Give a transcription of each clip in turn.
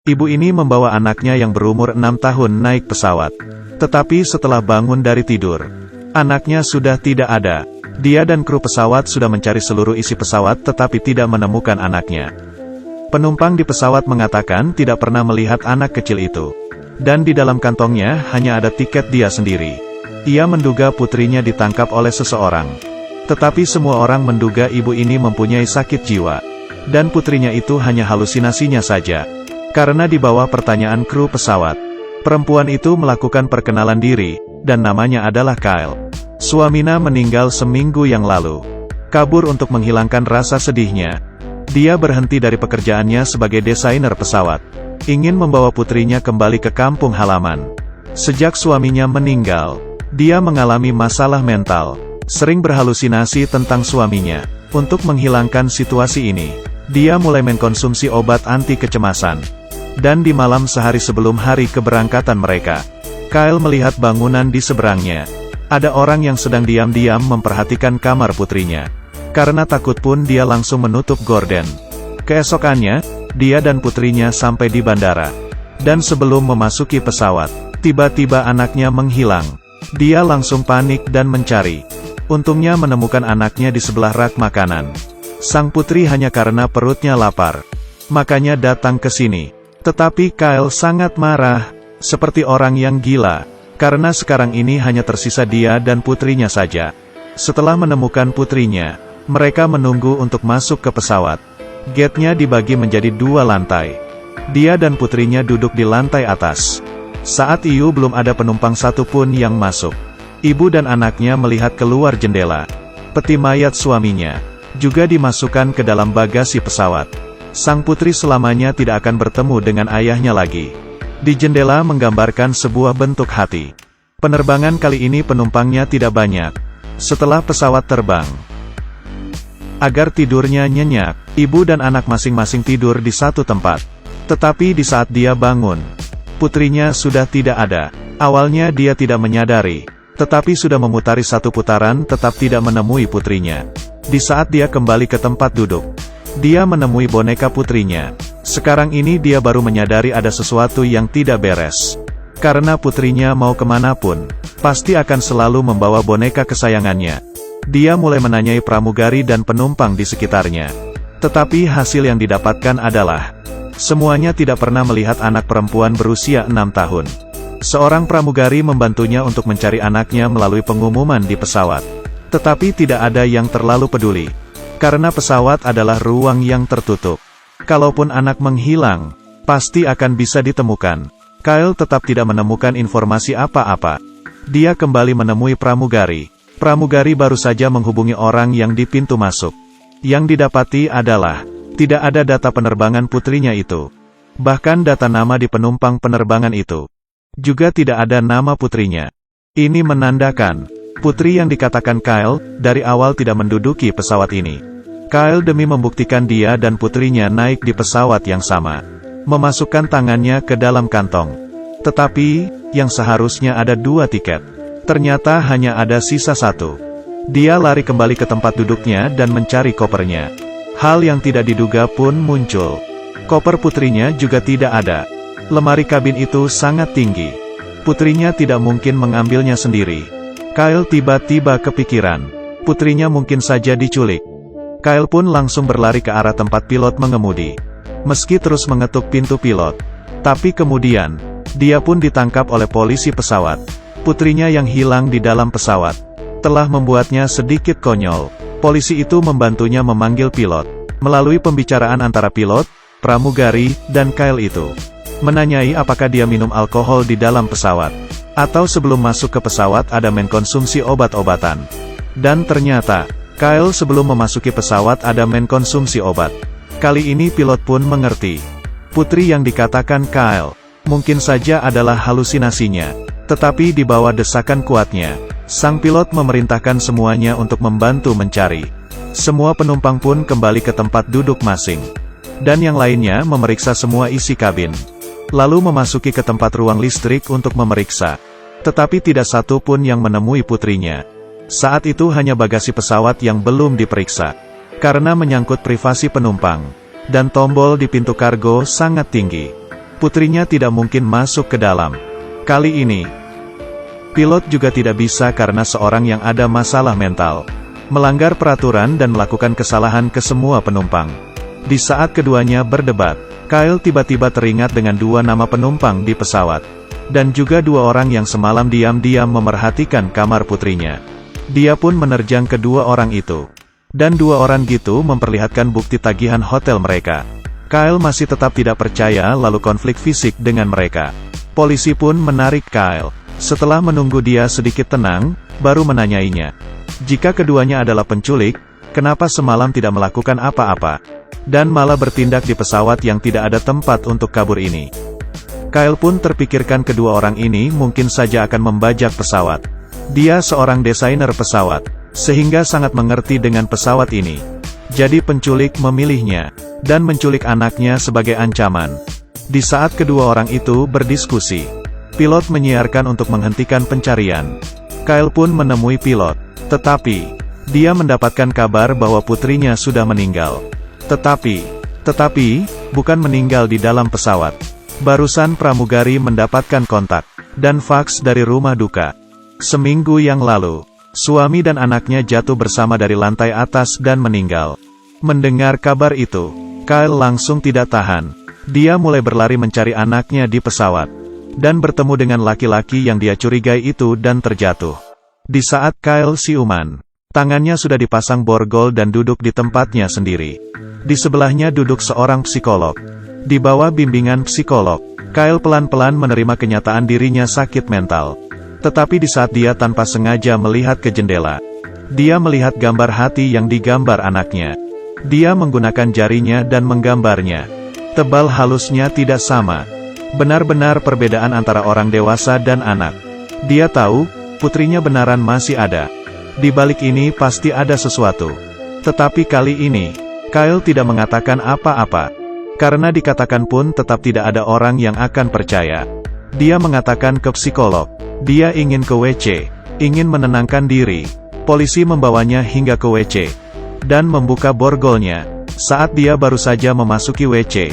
Ibu ini membawa anaknya yang berumur 6 tahun naik pesawat. Tetapi setelah bangun dari tidur, anaknya sudah tidak ada. Dia dan kru pesawat sudah mencari seluruh isi pesawat tetapi tidak menemukan anaknya. Penumpang di pesawat mengatakan tidak pernah melihat anak kecil itu. Dan di dalam kantongnya hanya ada tiket dia sendiri. Ia menduga putrinya ditangkap oleh seseorang. Tetapi semua orang menduga ibu ini mempunyai sakit jiwa. Dan putrinya itu hanya halusinasinya saja. Karena di bawah pertanyaan kru pesawat, perempuan itu melakukan perkenalan diri, dan namanya adalah Kyle. Suamina meninggal seminggu yang lalu. Kabur untuk menghilangkan rasa sedihnya. Dia berhenti dari pekerjaannya sebagai desainer pesawat. Ingin membawa putrinya kembali ke kampung halaman. Sejak suaminya meninggal, dia mengalami masalah mental. Sering berhalusinasi tentang suaminya. Untuk menghilangkan situasi ini, dia mulai mengkonsumsi obat anti kecemasan. Dan di malam sehari sebelum hari keberangkatan mereka, Kyle melihat bangunan di seberangnya. Ada orang yang sedang diam-diam memperhatikan kamar putrinya. Karena takut pun dia langsung menutup gorden. Keesokannya, dia dan putrinya sampai di bandara. Dan sebelum memasuki pesawat, tiba-tiba anaknya menghilang. Dia langsung panik dan mencari. Untungnya menemukan anaknya di sebelah rak makanan. Sang putri hanya karena perutnya lapar. Makanya datang ke sini. Tetapi Kyle sangat marah, seperti orang yang gila, karena sekarang ini hanya tersisa dia dan putrinya saja. Setelah menemukan putrinya, mereka menunggu untuk masuk ke pesawat. Gate-nya dibagi menjadi 2 lantai. Dia dan putrinya duduk di lantai atas. Saat itu belum ada penumpang satupun yang masuk. Ibu dan anaknya melihat keluar jendela. Peti mayat suaminya juga dimasukkan ke dalam bagasi pesawat. Sang putri selamanya tidak akan bertemu dengan ayahnya lagi. Di jendela menggambarkan sebuah bentuk hati. Penerbangan kali ini penumpangnya tidak banyak. Setelah pesawat terbang, agar tidurnya nyenyak, ibu dan anak masing-masing tidur di satu tempat. Tetapi di saat dia bangun, putrinya sudah tidak ada. Awalnya dia tidak menyadari, tetapi sudah memutari satu putaran tetap tidak menemui putrinya. Di saat dia kembali ke tempat duduk, dia menemui boneka putrinya. Sekarang ini dia baru menyadari ada sesuatu yang tidak beres. Karena putrinya mau kemanapun, pasti akan selalu membawa boneka kesayangannya. Dia mulai menanyai pramugari dan penumpang di sekitarnya. Tetapi hasil yang didapatkan adalah, semuanya tidak pernah melihat anak perempuan berusia 6 tahun. Seorang pramugari membantunya untuk mencari anaknya melalui pengumuman di pesawat. Tetapi tidak ada yang terlalu peduli. Karena pesawat adalah ruang yang tertutup. Kalaupun anak menghilang, pasti akan bisa ditemukan. Kyle tetap tidak menemukan informasi apa-apa. Dia kembali menemui pramugari. Pramugari baru saja menghubungi orang yang di pintu masuk. Yang didapati adalah, tidak ada data penerbangan putrinya itu. Bahkan data nama di penumpang penerbangan itu juga tidak ada nama putrinya. Ini menandakan, putri yang dikatakan Kyle, dari awal tidak menduduki pesawat ini. Kyle demi membuktikan dia dan putrinya naik di pesawat yang sama. Memasukkan tangannya ke dalam kantong. Tetapi, yang seharusnya ada 2 tiket. Ternyata hanya ada sisa 1. Dia lari kembali ke tempat duduknya dan mencari kopernya. Hal yang tidak diduga pun muncul. Koper putrinya juga tidak ada. Lemari kabin itu sangat tinggi. Putrinya tidak mungkin mengambilnya sendiri. Kyle tiba-tiba kepikiran. Putrinya mungkin saja diculik. Kyle pun langsung berlari ke arah tempat pilot mengemudi. Meski terus mengetuk pintu pilot, tapi kemudian, dia pun ditangkap oleh polisi pesawat. Putrinya yang hilang di dalam pesawat telah membuatnya sedikit konyol. Polisi itu membantunya memanggil pilot. Melalui pembicaraan antara pilot, pramugari, dan Kyle itu, menanyai apakah dia minum alkohol di dalam pesawat, atau sebelum masuk ke pesawat ada mengkonsumsi obat-obatan. Dan ternyata, Kyle sebelum memasuki pesawat ada mengkonsumsi obat. Kali ini pilot pun mengerti. Putri yang dikatakan Kyle, mungkin saja adalah halusinasinya. Tetapi di bawah desakan kuatnya, sang pilot memerintahkan semuanya untuk membantu mencari. Semua penumpang pun kembali ke tempat duduk masing. Dan yang lainnya memeriksa semua isi kabin. Lalu memasuki ke tempat ruang listrik untuk memeriksa. Tetapi tidak satu pun yang menemui putrinya. Saat itu hanya bagasi pesawat yang belum diperiksa. Karena menyangkut privasi penumpang. Dan tombol di pintu kargo sangat tinggi. Putrinya tidak mungkin masuk ke dalam. Kali ini, pilot juga tidak bisa karena seorang yang ada masalah mental, melanggar peraturan dan melakukan kesalahan ke semua penumpang. Di saat keduanya berdebat, Kyle tiba-tiba teringat dengan dua nama penumpang di pesawat, dan juga dua orang yang semalam diam-diam memerhatikan kamar putrinya. Dia pun menerjang kedua orang itu, dan dua orang gitu memperlihatkan bukti tagihan hotel mereka. Kyle masih tetap tidak percaya lalu konflik fisik dengan mereka. Polisi pun menarik Kyle. Setelah menunggu dia sedikit tenang, baru menanyainya. Jika keduanya adalah penculik, kenapa semalam tidak melakukan apa-apa? Dan malah bertindak di pesawat yang tidak ada tempat untuk kabur ini. Kyle pun terpikirkan kedua orang ini mungkin saja akan membajak pesawat. Dia seorang desainer pesawat, sehingga sangat mengerti dengan pesawat ini. Jadi penculik memilihnya, dan menculik anaknya sebagai ancaman. Di saat kedua orang itu berdiskusi, pilot menyiarkan untuk menghentikan pencarian. Kyle pun menemui pilot, tetapi dia mendapatkan kabar bahwa putrinya sudah meninggal. Tetapi, bukan meninggal di dalam pesawat. Barusan pramugari mendapatkan kontak dan faks dari rumah duka. Seminggu yang lalu, suami dan anaknya jatuh bersama dari lantai atas dan meninggal. Mendengar kabar itu, Kyle langsung tidak tahan. Dia mulai berlari mencari anaknya di pesawat, dan bertemu dengan laki-laki yang dia curigai itu dan terjatuh. Di saat Kyle siuman, tangannya sudah dipasang borgol dan duduk di tempatnya sendiri. Di sebelahnya duduk seorang psikolog. Di bawah bimbingan psikolog, Kyle pelan-pelan menerima kenyataan dirinya sakit mental. Tetapi di saat dia tanpa sengaja melihat ke jendela, dia melihat gambar hati yang digambar anaknya. Dia menggunakan jarinya dan menggambarnya. Tebal halusnya tidak sama. Benar-benar perbedaan antara orang dewasa dan anak. Dia tahu, putrinya benaran masih ada. Di balik ini pasti ada sesuatu. Tetapi kali ini, Kyle tidak mengatakan apa-apa. Karena dikatakan pun tetap tidak ada orang yang akan percaya. Dia mengatakan ke psikolog, dia ingin ke WC, ingin menenangkan diri. Polisi membawanya hingga ke WC, dan membuka borgolnya. Saat dia baru saja memasuki WC,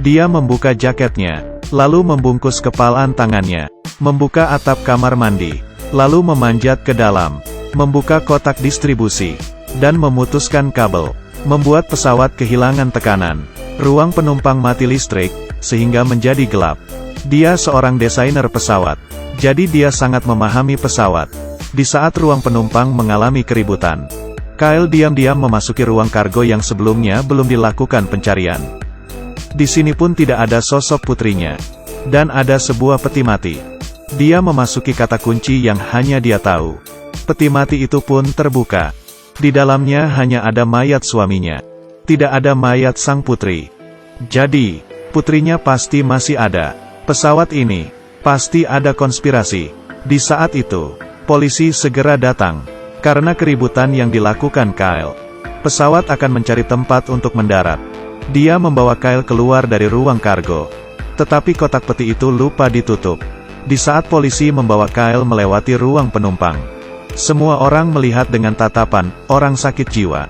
dia membuka jaketnya, lalu membungkus kepalan tangannya, membuka atap kamar mandi, lalu memanjat ke dalam, membuka kotak distribusi, dan memutuskan kabel, membuat pesawat kehilangan tekanan. Ruang penumpang mati listrik, sehingga menjadi gelap. Dia seorang desainer pesawat, jadi dia sangat memahami pesawat. Di saat ruang penumpang mengalami keributan, Kyle diam-diam memasuki ruang kargo yang sebelumnya belum dilakukan pencarian. Di sini pun tidak ada sosok putrinya, dan ada sebuah peti mati. Dia memasuki kata kunci yang hanya dia tahu. Peti mati itu pun terbuka. Di dalamnya hanya ada mayat suaminya. Tidak ada mayat sang putri. Jadi, putrinya pasti masih ada. Pesawat ini, pasti ada konspirasi. Di saat itu, polisi segera datang. Karena keributan yang dilakukan Kyle, pesawat akan mencari tempat untuk mendarat. Dia membawa Kyle keluar dari ruang kargo. Tetapi kotak peti itu lupa ditutup. Di saat polisi membawa Kyle melewati ruang penumpang, semua orang melihat dengan tatapan orang sakit jiwa,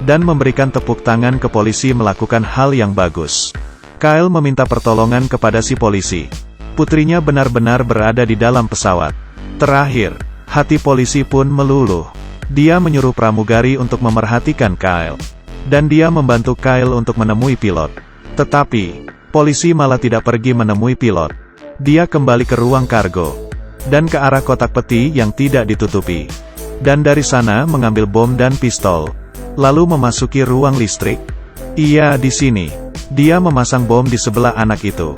dan memberikan tepuk tangan ke polisi melakukan hal yang bagus. Kyle meminta pertolongan kepada si polisi. Putrinya benar-benar berada di dalam pesawat. Terakhir, hati polisi pun meluluh. Dia menyuruh pramugari untuk memerhatikan Kyle, dan dia membantu Kyle untuk menemui pilot. Tetapi, polisi malah tidak pergi menemui pilot. Dia kembali ke ruang kargo, dan ke arah kotak peti yang tidak ditutupi. Dan dari sana mengambil bom dan pistol. Lalu memasuki ruang listrik. Iya, di sini. Dia memasang bom di sebelah anak itu.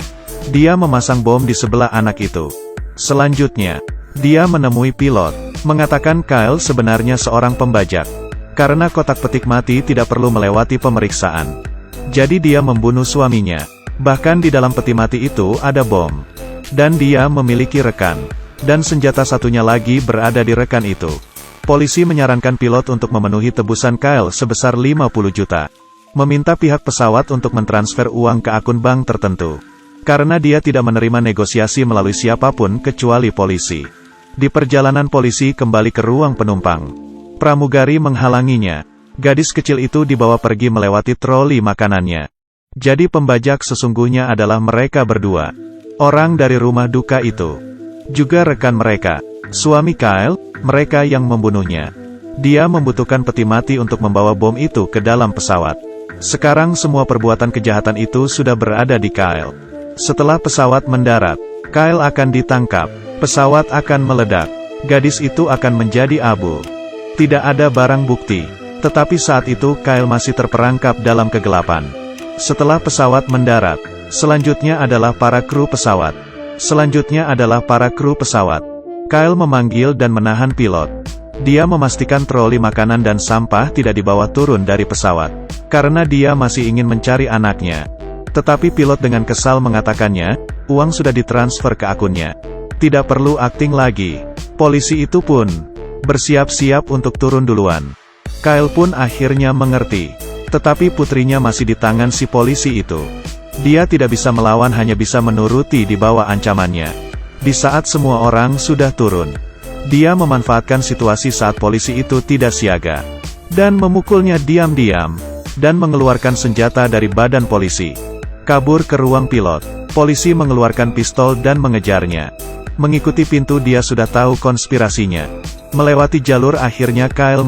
Dia memasang bom di sebelah anak itu. Selanjutnya, dia menemui pilot, mengatakan Kyle sebenarnya seorang pembajak. Karena kotak petik mati tidak perlu melewati pemeriksaan. Jadi dia membunuh suaminya. Bahkan di dalam peti mati itu ada bom. Dan dia memiliki rekan. Dan senjata satunya lagi berada di rekan itu. Polisi menyarankan pilot untuk memenuhi tebusan Kyle sebesar 50 juta. Meminta pihak pesawat untuk mentransfer uang ke akun bank tertentu. Karena dia tidak menerima negosiasi melalui siapapun kecuali polisi. Di perjalanan polisi kembali ke ruang penumpang, pramugari menghalanginya. Gadis kecil itu dibawa pergi melewati troli makanannya. Jadi pembajak sesungguhnya adalah mereka berdua. Orang dari rumah duka itu. Juga rekan mereka. Suami Kyle, mereka yang membunuhnya. Dia membutuhkan peti mati untuk membawa bom itu ke dalam pesawat. Sekarang semua perbuatan kejahatan itu sudah berada di Kyle. Setelah pesawat mendarat, Kyle akan ditangkap. Pesawat akan meledak. Gadis itu akan menjadi abu. Tidak ada barang bukti. Tetapi saat itu Kyle masih terperangkap dalam kegelapan. Setelah pesawat mendarat, selanjutnya adalah para kru pesawat. Kyle memanggil dan menahan pilot. Dia memastikan troli makanan dan sampah tidak dibawa turun dari pesawat. Karena dia masih ingin mencari anaknya. Tetapi pilot dengan kesal mengatakannya, uang sudah ditransfer ke akunnya. Tidak perlu akting lagi. Polisi itu pun bersiap-siap untuk turun duluan. Kyle pun akhirnya mengerti. Tetapi putrinya masih di tangan si polisi itu. Dia tidak bisa melawan, hanya bisa menuruti di bawah ancamannya. Di saat semua orang sudah turun, dia memanfaatkan situasi saat polisi itu tidak siaga. Dan memukulnya diam-diam. Dan mengeluarkan senjata dari badan polisi. Kabur ke ruang pilot. Polisi mengeluarkan pistol dan mengejarnya. Mengikuti pintu, dia sudah tahu konspirasinya. Melewati jalur, akhirnya Kyle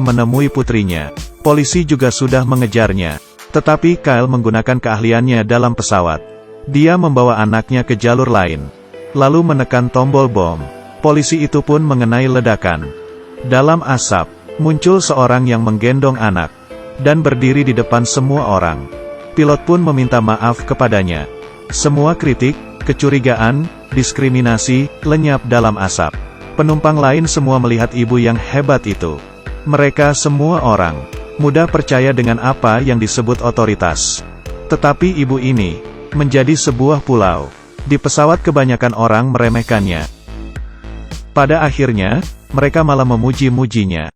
menemui putrinya. Polisi juga sudah mengejarnya. Tetapi Kyle menggunakan keahliannya dalam pesawat. Dia membawa anaknya ke jalur lain. Lalu menekan tombol bom. Polisi itu pun mengenai ledakan. Dalam asap, muncul seorang yang menggendong anak. Dan berdiri di depan semua orang. Pilot pun meminta maaf kepadanya. Semua kritik, kecurigaan, diskriminasi, lenyap dalam asap. Penumpang lain semua melihat ibu yang hebat itu. Mereka semua orang mudah percaya dengan apa yang disebut otoritas. Tetapi ibu ini menjadi sebuah pulau. Di pesawat kebanyakan orang meremehkannya. Pada akhirnya, mereka malah memuji-mujinya.